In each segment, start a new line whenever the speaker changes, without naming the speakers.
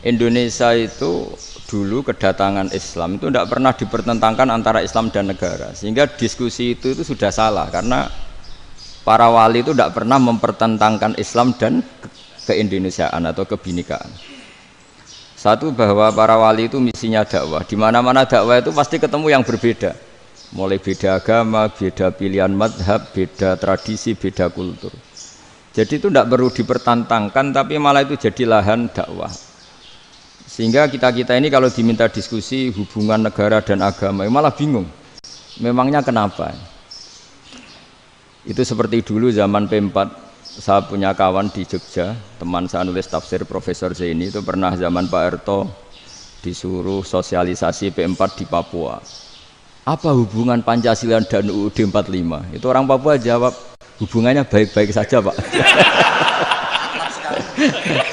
Indonesia itu dulu kedatangan Islam itu tidak pernah dipertentangkan antara Islam dan negara, sehingga diskusi itu sudah salah karena para wali itu tidak pernah mempertentangkan Islam dan keindonesiaan atau kebinekaan. Satu, bahwa para wali itu misinya dakwah. Di mana-mana dakwah itu pasti ketemu yang berbeda. Mulai beda agama, beda pilihan madhab, beda tradisi, beda kultur. Jadi itu tidak perlu dipertentangkan, tapi malah itu jadi lahan dakwah. Sehingga kita-kita ini kalau diminta diskusi hubungan negara dan agama, malah bingung. Memangnya kenapa? Itu seperti dulu zaman P4. Saya punya kawan di Jogja, teman saya nulis tafsir Profesor Zaini, itu pernah zaman Pak Erto disuruh sosialisasi P4 di Papua. Apa hubungan Pancasila dan UUD 45? Itu orang Papua jawab, hubungannya baik-baik saja Pak.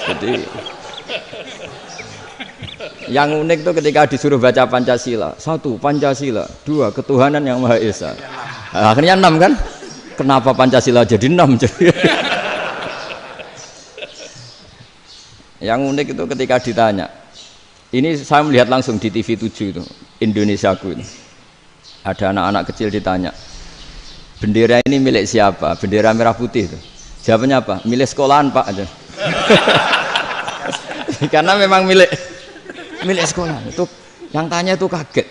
Jadi yang unik itu ketika disuruh baca Pancasila, 1 Pancasila, 2 ketuhanan yang Maha Esa. Akhirnya 6 kan? Kenapa Pancasila jadi 6? Yang unik itu ketika ditanya, ini saya melihat langsung di TV 7 itu, Indonesiaku itu. Ada anak-anak kecil ditanya, bendera ini milik siapa? Bendera merah putih itu. Jawabannya apa? Milik sekolahan Pak aja. Karena memang milik sekolah. Itu yang tanya itu kaget.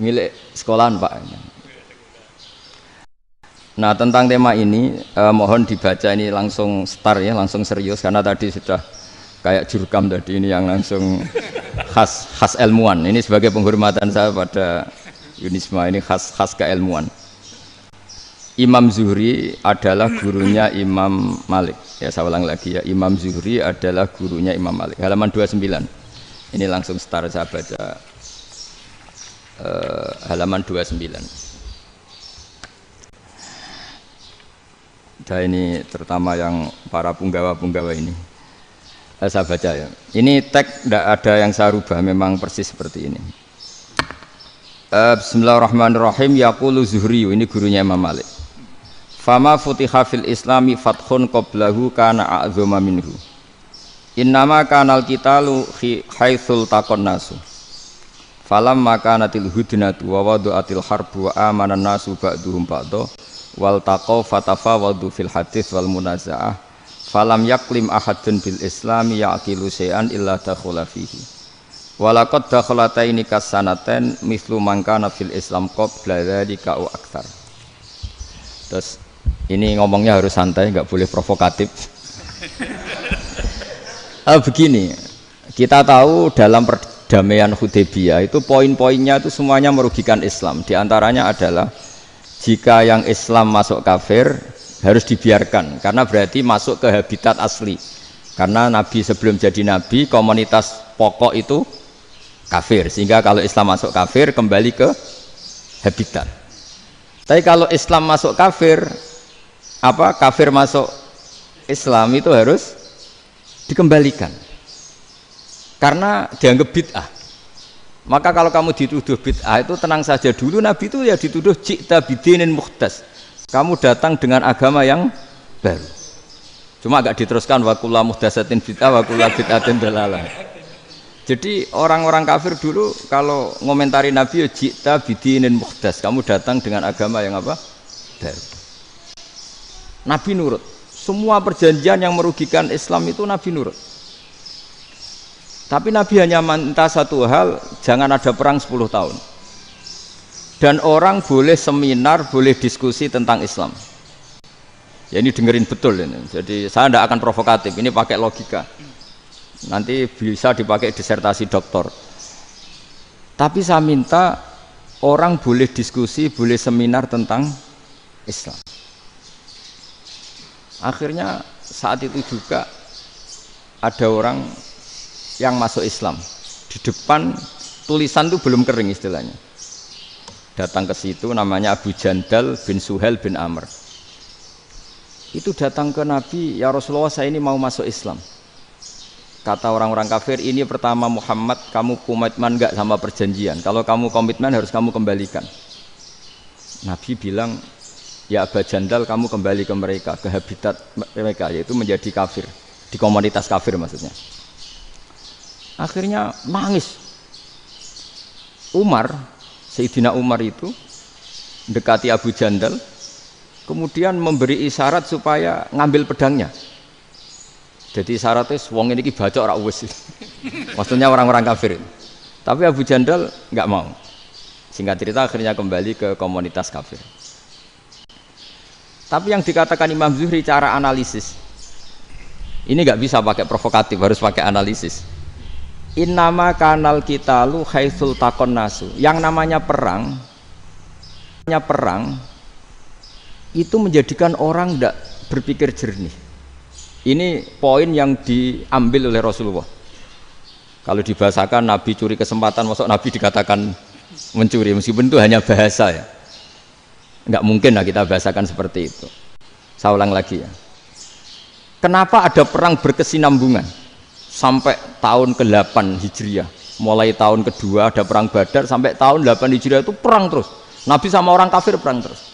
Milik sekolahan Pak. Nah, tentang tema ini mohon dibaca ini langsung start ya, langsung serius karena tadi sudah kayak jurkam tadi, ini yang langsung khas ilmuwan. Ini sebagai penghormatan saya pada Yunisma, ini khas keilmuan. Imam Zuhri adalah gurunya Imam Malik. Ya, saya ulang lagi ya, Imam Zuhri adalah gurunya Imam Malik. Halaman 29. Ini langsung start saya baca halaman 29. Dan ini terutama yang para punggawa-punggawa ini. Saya baca ya. Ini teks tidak ada yang saya rubah, memang persis seperti ini. Bismillahirrahmanirrahim. Yaqulu Zuhri, ini gurunya Imam Malik. Fama futiha fil islami fathun qablahu kana a'zama minhu. Innama kanal qitalu haitsul taqon nasu. Falam makanatil hudnatu wa wadu'atil harbu wa amanan nasu ba'duhum ba'do wal taqaw fatafawadu fil hadits wal munazaah falam yaklim ahadun bil islami yaqilu syai'an illa dakhala fihi walaqad dakhalataini kasanaten mislu man kana fil islam qabla dzalika wa aktsar. Terus ini ngomongnya harus santai, enggak boleh provokatif. Begini, kita tahu dalam perdamaian Hudaybiyah itu poin-poinnya itu semuanya merugikan Islam. Di antaranya adalah jika yang Islam masuk kafir harus dibiarkan karena berarti masuk ke habitat asli. Karena Nabi sebelum jadi Nabi komunitas pokok itu kafir, sehingga kalau Islam masuk kafir kembali ke habitat. Tapi kalau Islam masuk kafir, kafir masuk Islam itu harus dikembalikan karena dianggap bid'ah. Maka kalau kamu dituduh bid'ah itu tenang saja, dulu Nabi itu ya dituduh ji'ta bidinin muhdas, kamu datang dengan agama yang baru. Cuma agak diteruskan wa kullu muhdatsatin bid'ah wa kullu bid'atin dalalah. Jadi orang-orang kafir dulu kalau ngomentari Nabi ya ji'ta bidinin muhdas, kamu datang dengan agama yang baru. Nabi nurut. Semua perjanjian yang merugikan Islam itu Nabi nurut. Tapi Nabi hanya minta satu hal, jangan ada perang 10 tahun. Dan orang boleh seminar, boleh diskusi tentang Islam. Ya ini dengerin betul ini. Jadi saya tidak akan provokatif, ini pakai logika. Nanti bisa dipakai disertasi doktor. Tapi saya minta orang boleh diskusi, boleh seminar tentang Islam. Akhirnya saat itu juga ada orang yang masuk Islam. Di depan tulisan itu belum kering istilahnya. Datang ke situ namanya Abu Jandal bin Suhail bin Amr. Itu datang ke Nabi, ya Rasulullah saya ini mau masuk Islam. Kata orang-orang kafir, ini pertama Muhammad kamu komitmen enggak sama perjanjian. Kalau kamu komitmen harus kamu kembalikan. Nabi bilang, ya Abu Jandal kamu kembali ke mereka, ke habitat mereka, yaitu menjadi kafir. Di komunitas kafir maksudnya. Akhirnya nangis. Sayyidina Umar itu mendekati Abu Jandal, kemudian memberi isyarat supaya ngambil pedangnya. Jadi isyaratnya wong ini baca ora wis. Maksudnya orang-orang kafir. Tapi Abu Jandal nggak mau. Singkat cerita akhirnya kembali ke komunitas kafir. Tapi yang dikatakan Imam Zuhri cara analisis ini nggak bisa pakai provokatif, harus pakai analisis. Innama kanal qitalu haitsul taqon nasu. Yang namanya perang itu menjadikan orang tidak berpikir jernih. Ini poin yang diambil oleh Rasulullah. Kalau dibahasakan Nabi curi kesempatan, maksud Nabi dikatakan mencuri, meskipun itu hanya bahasa ya. Enggak mungkin lah kita bahasakan seperti itu. Saya ulang lagi ya. Kenapa ada perang berkesinambungan sampai tahun ke-8 Hijriah? Mulai tahun kedua ada perang Badar sampai tahun 8 Hijriah itu perang terus. Nabi sama orang kafir perang terus.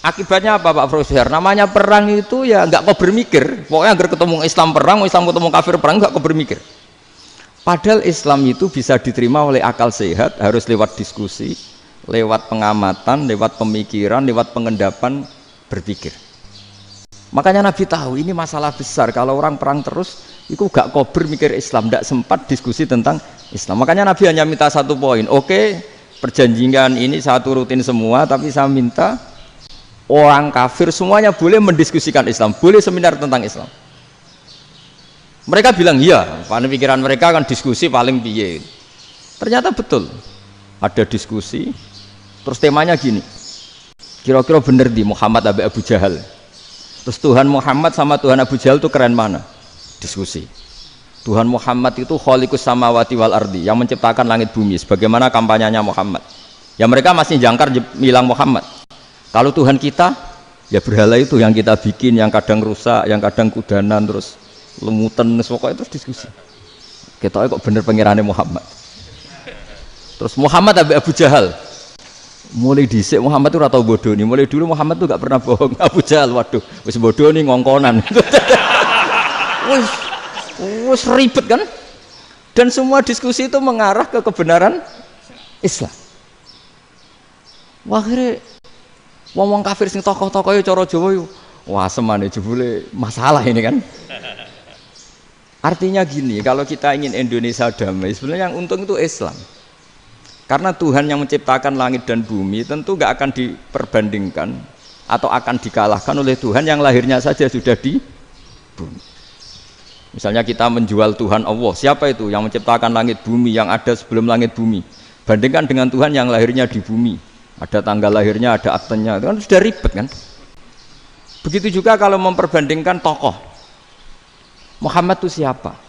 Akibatnya apa Pak Profesor? Namanya perang itu ya nggak kau bermikir. Pokoknya agar ketemu Islam perang, Islam ketemu kafir perang nggak kau bermikir. Padahal Islam itu bisa diterima oleh akal sehat, harus lewat diskusi, lewat pengamatan, lewat pemikiran, lewat pengendapan berpikir. Makanya Nabi tahu ini masalah besar. Kalau orang perang terus, itu gak kau bermikir Islam, tidak sempat diskusi tentang Islam. Makanya Nabi hanya minta satu poin. Oke, perjanjian ini saya turutin semua, tapi saya minta orang kafir semuanya boleh mendiskusikan Islam, boleh seminar tentang Islam. Mereka bilang iya, pada pikiran mereka kan diskusi paling piye. Ternyata betul, ada diskusi. Terus temanya gini, kira-kira bener di Muhammad Abu Jahal. Terus Tuhan Muhammad sama Tuhan Abu Jahal itu keren mana? Diskusi. Tuhan Muhammad itu khaliqus samawati wal ardi, yang menciptakan langit bumi. Sebagaimana kampanyenya Muhammad. Ya mereka masih jangkar bilang Muhammad. Kalau Tuhan kita, ya berhala itu yang kita bikin, yang kadang rusak, yang kadang kudanan, terus lemutan, pokoknya terus diskusi. Kita kok bener pengirannya Muhammad. Terus Muhammad Abu Jahal. Mulai dhisik Muhammad itu ora tau bodoh nih. Mulai dulu Muhammad tuh gak pernah bohong. Abu Jahal, waduh, wis bodoh nih ngongkonan. wis ribet kan? Dan semua diskusi itu mengarah ke kebenaran Islam. Wah, akhirnya wong kafir sing tokoh-tokoh cara Jawa yo wah semane jebule masalah ini kan. Artinya gini, kalau kita ingin Indonesia damai, sebenarnya yang untung itu Islam. Karena Tuhan yang menciptakan langit dan bumi tentu gak akan diperbandingkan atau akan dikalahkan oleh Tuhan yang lahirnya saja sudah di bumi. Misalnya kita menjual Tuhan Allah, siapa itu yang menciptakan langit bumi, yang ada sebelum langit bumi, bandingkan dengan Tuhan yang lahirnya di bumi, ada tanggal lahirnya, ada aktenya, itu kan sudah ribet kan. Begitu juga kalau memperbandingkan tokoh, Muhammad itu siapa?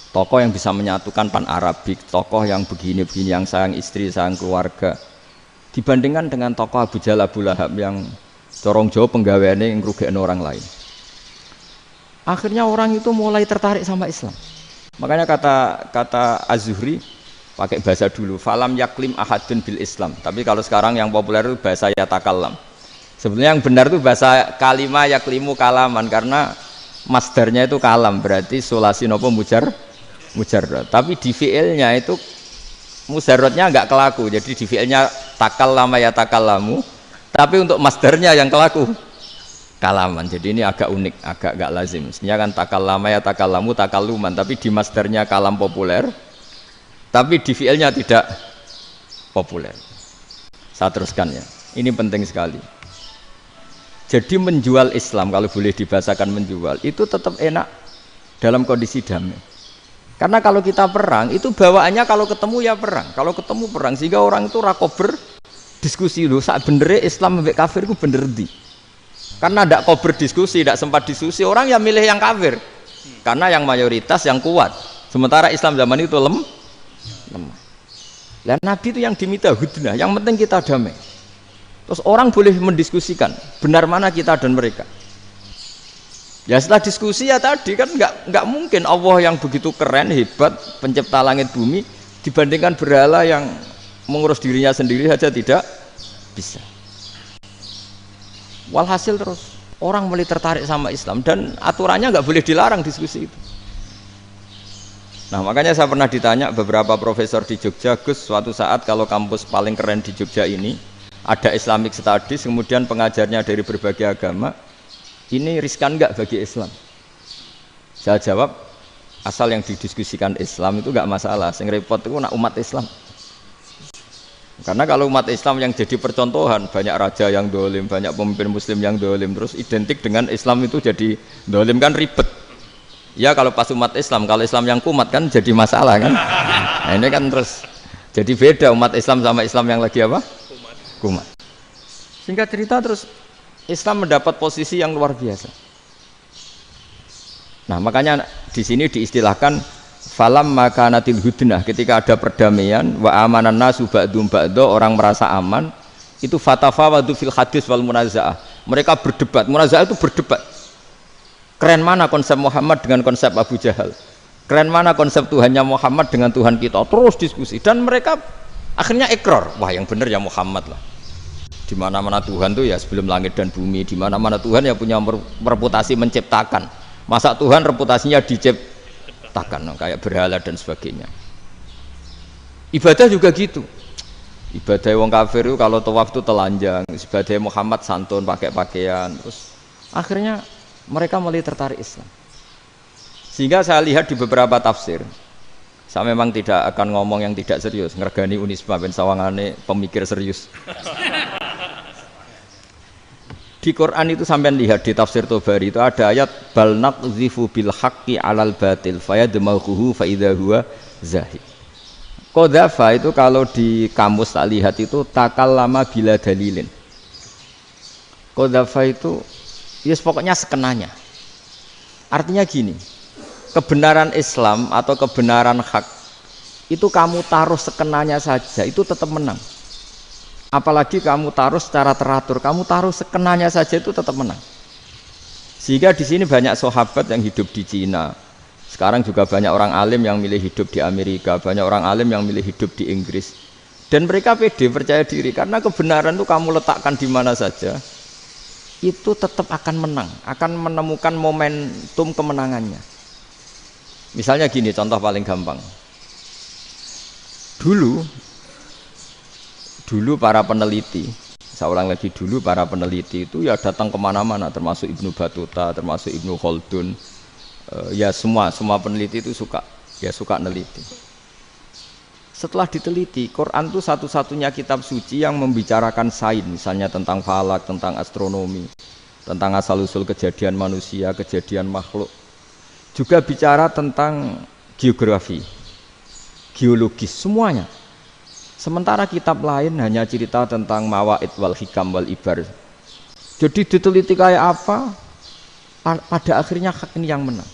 Tokoh yang bisa menyatukan pan Arabik, tokoh yang begini-begini, yang sayang istri, sayang keluarga, dibandingkan dengan tokoh Abu Jahal, Abu Lahab yang corong jauh penggaweannya yang ngerugikan orang lain. Akhirnya orang itu mulai tertarik sama Islam. Makanya kata Az-Zuhri pakai bahasa dulu, falam yaklim ahadun bil Islam. Tapi kalau sekarang yang populer itu bahasa yatakallam. Sebenarnya yang benar itu bahasa kalimah yaklimu kalaman, karena masdarnya itu kalam, berarti sulasi nopo mujarrad. Tapi di fi'ilnya itu mujarradnya enggak kelaku. Jadi di fi'ilnya takallama yatakallamu, tapi untuk masdarnya yang kelaku kalaman. Jadi ini agak unik, agak enggak lazim. Sebenarnya kan takallama yatakallamu takalluman, tapi di masdarnya kalam populer, tapi di fi'ilnya tidak populer. Saya teruskan ya. Ini penting sekali. Jadi menjual Islam, kalau boleh dibahasakan menjual, itu tetap enak dalam kondisi damai. Karena kalau kita perang, itu bawaannya kalau ketemu ya perang. Kalau ketemu perang, sehingga orang itu rakober diskusi dulu. Saat benernya Islam sampai kafir itu bener di. Karena tidak kober diskusi, tidak sempat diskusi, orang yang milih yang kafir. Karena yang mayoritas yang kuat. Sementara Islam zaman itu lemah. Dan Nabi itu yang diminta hudnah, yang penting kita damai. Terus orang boleh mendiskusikan benar mana kita dan mereka. Ya setelah diskusi ya tadi kan nggak mungkin Allah yang begitu keren hebat pencipta langit bumi dibandingkan berhala yang mengurus dirinya sendiri saja tidak bisa. Walhasil terus orang mulai tertarik sama Islam dan aturannya nggak boleh dilarang diskusi itu. Nah makanya saya pernah ditanya beberapa profesor di Jogja, Gus, suatu saat kalau kampus paling keren di Jogja ini ada Islamic Studies, kemudian pengajarnya dari berbagai agama, ini riskan nggak bagi Islam? Saya jawab, asal yang didiskusikan Islam itu nggak masalah, yang repot itu nak umat Islam. Karena kalau umat Islam yang jadi percontohan, banyak raja yang dolim, banyak pemimpin muslim yang dolim, terus identik dengan Islam itu jadi dolim, kan ribet. Ya kalau pas umat Islam, kalau Islam yang kumat kan jadi masalah kan. Nah ini kan terus jadi beda umat Islam sama Islam yang lagi apa? Kumat. Singkat cerita terus Islam mendapat posisi yang luar biasa. Nah makanya di sini diistilahkan falam makanatil hudnah, ketika ada perdamaian wa amanan nasu ba'dum ba'do, orang merasa aman, itu fatafawadu fil hadis wal munazaah, mereka berdebat. Munazaah itu berdebat, keren mana konsep Muhammad dengan konsep Abu Jahal, keren mana konsep Tuhannya Muhammad dengan Tuhan kita, terus diskusi. Dan mereka akhirnya ikrar, wah yang benar ya Muhammad lah. Di mana-mana Tuhan tuh ya sebelum langit dan bumi, di mana-mana Tuhan ya punya reputasi menciptakan. Masa Tuhan reputasinya diciptakan, kayak berhala dan sebagainya. Ibadah juga gitu. Ibadah wong kafir itu kalau tawaf itu telanjang, ibadah Muhammad santun pakai pakaian. Terus akhirnya mereka mulai tertarik Islam. Sehingga saya lihat di beberapa tafsir, saya memang tidak akan ngomong yang tidak serius, ngergani Unisba ben sawangane pemikir serius. Di Quran itu sampai lihat di tafsir Tobari itu ada ayat bal naqzifu bil haqqi 'alal batil fayadmaghuhu fa idza huwa zahid. Qadzafa itu kalau di kamus tak lihat itu takallama bila dalilin. Qadzafa itu ya pokoknya sekenanya. Artinya gini, kebenaran Islam atau kebenaran hak itu kamu taruh sekenanya saja itu tetap menang. Apalagi kamu taruh secara teratur, kamu taruh sekenanya saja itu tetap menang. Sehingga di sini banyak sahabat yang hidup di Cina. Sekarang juga banyak orang alim yang milih hidup di Amerika, banyak orang alim yang milih hidup di Inggris. Dan mereka pede, percaya diri, karena kebenaran itu kamu letakkan di mana saja, itu tetap akan menang, akan menemukan momentum kemenangannya. Misalnya gini, contoh paling gampang. Dulu para peneliti, saya ulang lagi, dulu para peneliti itu ya datang kemana-mana, termasuk Ibnu Battuta, termasuk Ibnu Khaldun, ya semua peneliti itu suka neliti. Setelah diteliti, Quran itu satu-satunya kitab suci yang membicarakan sains, misalnya tentang falak, tentang astronomi, tentang asal-usul kejadian manusia, kejadian makhluk, juga bicara tentang geografi, geologis, semuanya. Sementara kitab lain hanya cerita tentang mawaid wal hikam wal ibar. Jadi diteliti kayak apa, pada akhirnya hak ini yang menang.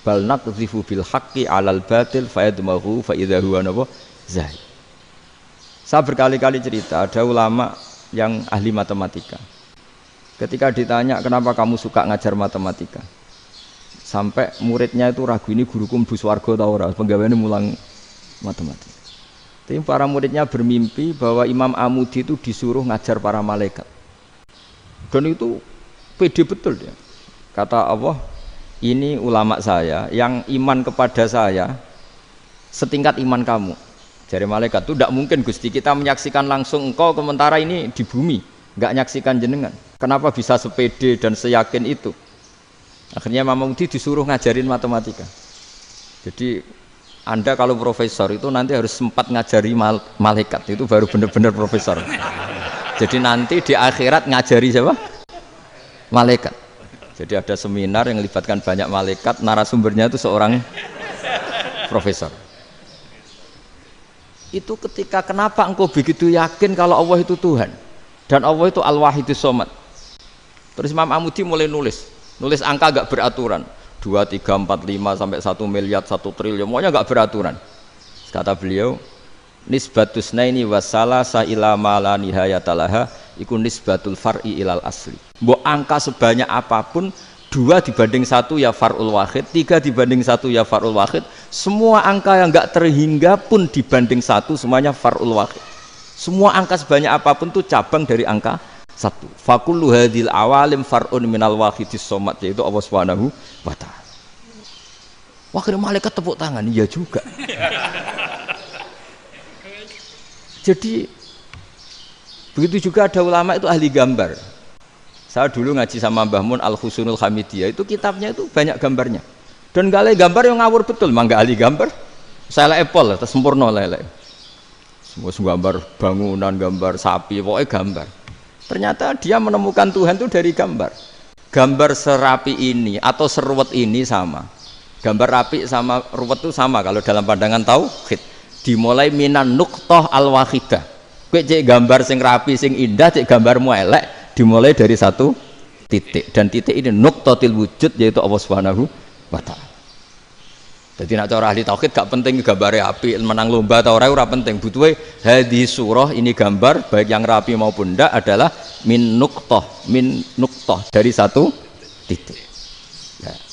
Bal naqdhifu bil haqqi 'alal batil fayadmaghu fa idza huwa zahid. Saya berkali-kali cerita, ada ulama yang ahli matematika. Ketika ditanya kenapa kamu suka ngajar matematika, sampai muridnya itu ragu, ini guruku mlebu swarga ta ora, penggaweane mulang matematika. Tapi para muridnya bermimpi bahwa Imam Amudi itu disuruh ngajar para malaikat. Dan itu pede betul dia. Kata Allah, ini ulama saya yang iman kepada saya setingkat iman kamu. Jadi malaikat itu tidak mungkin Gusti, kita menyaksikan langsung engkau, sementara ini di bumi nggak nyaksikan jenengan. Kenapa bisa sepede dan seyakin itu? Akhirnya Imam Amudi disuruh ngajarin matematika. Jadi Anda kalau profesor itu nanti harus sempat ngajari malaikat, itu baru benar-benar profesor. Jadi nanti di akhirat ngajari siapa? Malaikat. Jadi ada seminar yang melibatkan banyak malaikat, narasumbernya itu seorang profesor. Itu ketika kenapa engkau begitu yakin kalau Allah itu Tuhan dan Allah itu Al-Wahidus Shomad. Terus Imam Amudi mulai nulis angka gak beraturan. 2, 3, 4, 5 sampai 1 miliar, 1 triliun, pokoknya enggak beraturan. Kata beliau, nisbatus naini wasalasa ila ma la nihayatalaha iku nisbatul far'i ilal asli. Mbok angka sebanyak apapun, 2 dibanding 1 ya far'ul wahid, 3 dibanding 1 ya far'ul wahid, semua angka yang enggak terhingga pun dibanding 1 semuanya far'ul wahid. Semua angka sebanyak apapun itu cabang dari angka 1. Fakullu hadhil awalim far'un minal wahidis shomad, yaitu Allah Subhanahu wa ta'ala. Wah, akhirnya malaikat tepuk tangan, iya juga. Jadi begitu juga ada ulama itu ahli gambar. Saya dulu ngaji sama Mbah Mun Al-Husunul Hamidiyah, itu kitabnya itu banyak gambarnya. Dan gale gambar yang ngawur betul, mangga ahli gambar. Saya Apple, terus sempurna lele. Semua gambar bangunan, gambar sapi, pokoknya gambar. Ternyata dia menemukan Tuhan itu dari gambar. Gambar serapi ini atau seruwet ini sama. Gambar rapi sama ruwet itu sama kalau dalam pandangan tauhid. Dimulai minan nuqtah al-wahidah. Kowe cek gambar sing rapi sing indah, cek gambarmu elek, dimulai dari satu titik. Dan titik ini nuqtatil wujud, yaitu Allah Subhanahu wa taala. Jadi nak cara ahli tauhid gak penting gambare api, menang lomba atau ora penting. Butuhe hadis surah ini gambar baik yang rapi maupun ndak adalah min nuqtah dari satu titik.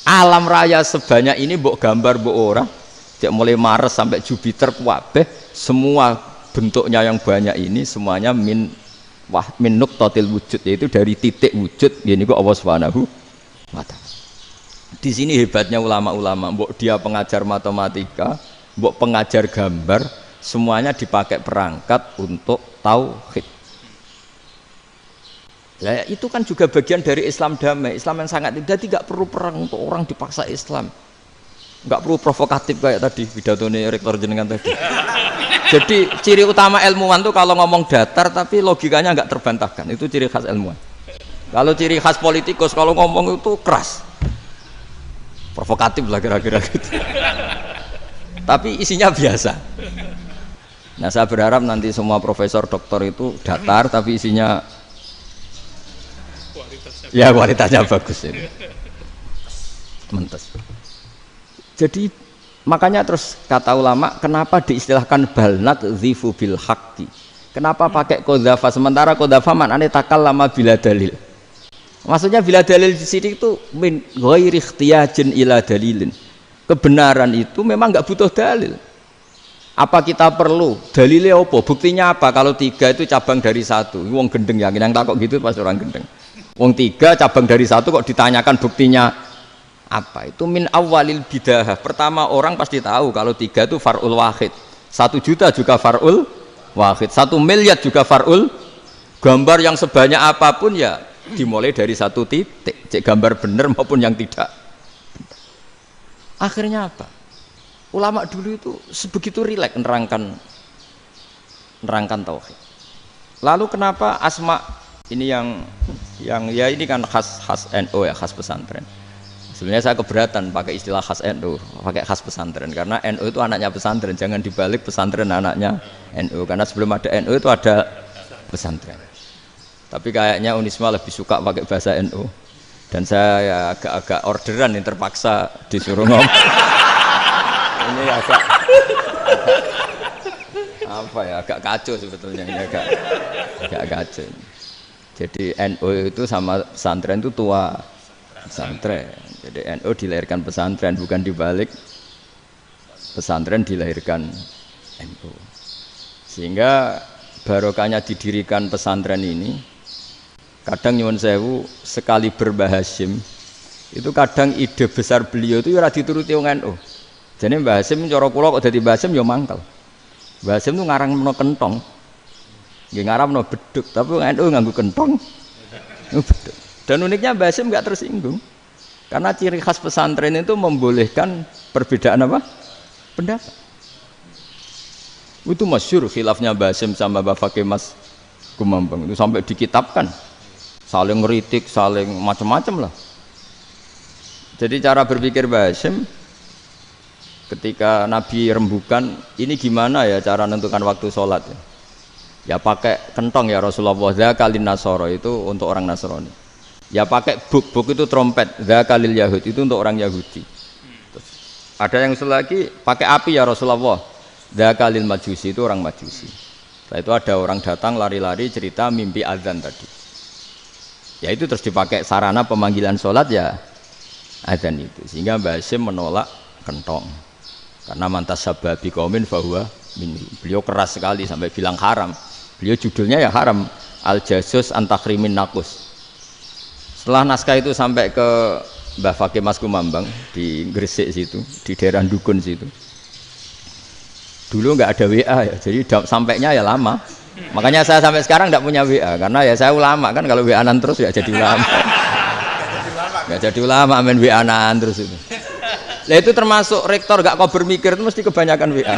Alam raya sebanyak ini mbok gambar mbok ora, cek mulai Mars sampai Jupiter kabeh semua bentuknya yang banyak ini semuanya min nuqtatil wujud, yaitu dari titik wujud, ini kok Allah Subhanahu wa taala. Di sini hebatnya ulama-ulama, mbok dia pengajar matematika, mbok pengajar gambar, semuanya dipakai perangkat untuk tauhid. Nah, itu kan juga bagian dari Islam damai, Islam yang sangat jadi tidak perlu perang untuk orang dipaksa Islam, nggak perlu provokatif kayak tadi pidatone rektor jenengan tadi. Jadi ciri utama ilmuwan tuh kalau ngomong datar tapi logikanya nggak terbantahkan, itu ciri khas ilmuwan. Kalau ciri khas politikus kalau ngomong itu keras, provokatif lah kira-kira gitu. Tapi isinya biasa. Nah saya berharap nanti semua profesor doktor itu datar tapi isinya kualitasnya bagus ini. Mentes. Jadi makanya terus kata ulama, kenapa diistilahkan balnat zifu bil haqqi? Kenapa pakai qadzafa sementara qadzafa maknane takallama bila dalil? Maksudnya bila dalil di sini itu min ghairi ikhtiyajin ila dalilin. Kebenaran itu memang enggak butuh dalil. Apa kita perlu dalilnya apa? Buktinya apa? Kalau 3 itu cabang dari 1. Wong gendeng yakin yang takok gitu pasti orang gendeng. Wong 3 cabang dari 1 kok ditanyakan buktinya apa? Itu min awalil bidahah. Pertama orang pasti tahu kalau 3 itu far'ul wahid. 1 juta juga far'ul wahid. 1 miliar juga far'ul. Gambar yang sebanyak apapun ya dimulai dari 1 titik. Cek gambar benar maupun yang tidak. Akhirnya apa? Ulama dulu itu sebegitu rileks nerangkan tauhid. Lalu kenapa asma ini yang ya ini kan khas NU ya, khas pesantren. Sebenarnya saya keberatan pakai istilah khas NU, pakai khas pesantren karena NU itu anaknya pesantren, jangan dibalik pesantren anaknya NU karena sebelum ada NU itu ada pesantren. Tapi kayaknya Unisma lebih suka pakai bahasa NU dan saya ya agak-agak orderan yang terpaksa disuruh ngomong. Ini agak apa ya, agak kacau sebetulnya ini agak kacau. Jadi NU itu sama pesantren itu tua pesantren. Jadi NU dilahirkan pesantren, bukan dibalik pesantren dilahirkan NU. Sehingga barokahnya didirikan pesantren ini, kadang nyuwun sewu sekali berbahashim itu kadang ide besar beliau itu ora dituruti wong NU. Jadi Mbah Hasim cara kula kok dadi Mbah Hasim ya mangkel. Mbah Hasim itu ngarangno kentong. Nggih ngaramno beduk, tapi NU nganggo kentong. Beduk. Dan uniknya Mbah Hasim enggak tersinggung. Karena ciri khas pesantren itu membolehkan perbedaan apa? Pendapat. Itu masyhur khilafnya Mbah Hasim sama Mbah Fakih Mas Kumambang itu sampai dikitabkan. Saling ngeritik, saling macam-macam lah. Jadi cara berpikir Mbah Hasim ketika Nabi rembukan, ini gimana ya cara menentukan waktu sholat ya? Ya pakai kentong ya Rasulullah, dzakalin nasoro itu untuk orang Nasrani. Ya pakai buk itu trompet, dzakalil Yahud itu untuk orang Yahudi. Terus, ada yang lagi pakai api ya Rasulullah, dzakalil Majusi itu orang Majusi. Setelah itu ada orang datang lari-lari cerita mimpi azan tadi. Ya itu terus dipakai sarana pemanggilan sholat ya azan itu. Sehingga Mbah Hasim menolak kentong. Karena mantas sababi kaumin fahuwa minhu. Beliau keras sekali sampai bilang haram. Beliau judulnya ya haram, al jasus antakrimin nakus. Setelah naskah itu sampai ke Mbah Fakih Mas Kumambang di Gresik situ, di daerah Dukun situ. Dulu nggak ada WA ya, jadi sampainya ya lama. Makanya saya sampai sekarang nggak punya WA karena ya saya ulama kan, kalau WA-an terus ya jadi ulama. Nggak jadi ulama main WA-an terus itu. Lah itu termasuk rektor nggak kober mikir itu mesti kebanyakan WA.